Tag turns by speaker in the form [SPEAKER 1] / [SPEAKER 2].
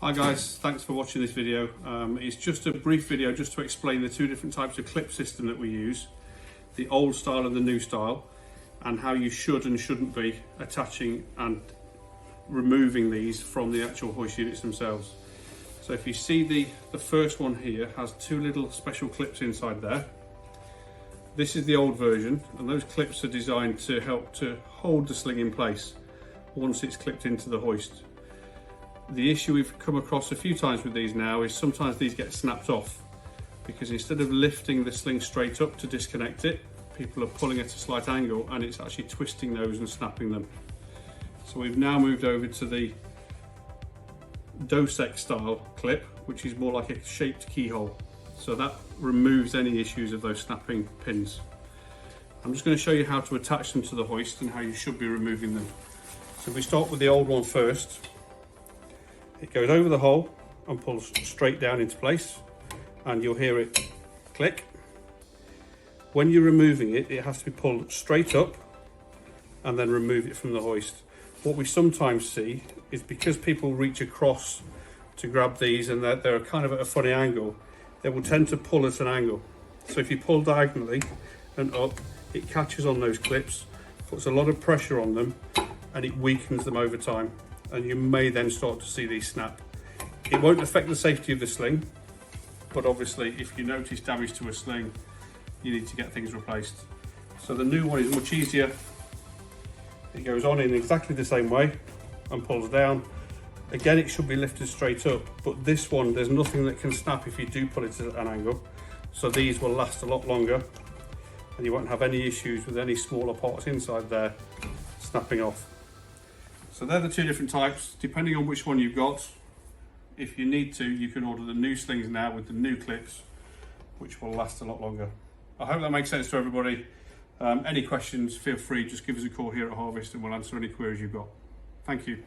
[SPEAKER 1] Hi guys, thanks for watching this video. It's just a brief video just to explain the two different types of clip system that we use, the old style and the new style, and how you should and shouldn't be attaching and removing these from the actual hoist units themselves. So if you see the first one here has two little special clips inside there. This is the old version, and those clips are designed to help to hold the sling in place once it's clipped into the hoist. The issue we've come across a few times with these now is sometimes these get snapped off because instead of lifting the sling straight up to disconnect it, people are pulling at a slight angle and it's actually twisting those and snapping them. So we've now moved over to the Dosec style clip, which is more like a shaped keyhole. So that removes any issues of those snapping pins. I'm just going to show you how to attach them to the hoist and how you should be removing them. So we start with the old one first. It goes over the hole and pulls straight down into place, and you'll hear it click. When you're removing it, it has to be pulled straight up and then remove it from the hoist. What we sometimes see is because people reach across to grab these and they're kind of at a funny angle, they will tend to pull at an angle. So if you pull diagonally and up, it catches on those clips, puts a lot of pressure on them, and it weakens them over time. And you may then start to see these snap. It won't affect the safety of the sling, but obviously if you notice damage to a sling, you need to get things replaced. So the new one is much easier. It goes on in exactly the same way and pulls down. Again, it should be lifted straight up, but this one, there's nothing that can snap if you do pull it at an angle. So these will last a lot longer and you won't have any issues with any smaller parts inside there snapping off. So they're the two different types, depending on which one you've got. If you need to, you can order the new slings now with the new clips, which will last a lot longer. I hope that makes sense to everybody. Any questions, feel free, just give us a call here at Harvest and we'll answer any queries you've got. Thank you.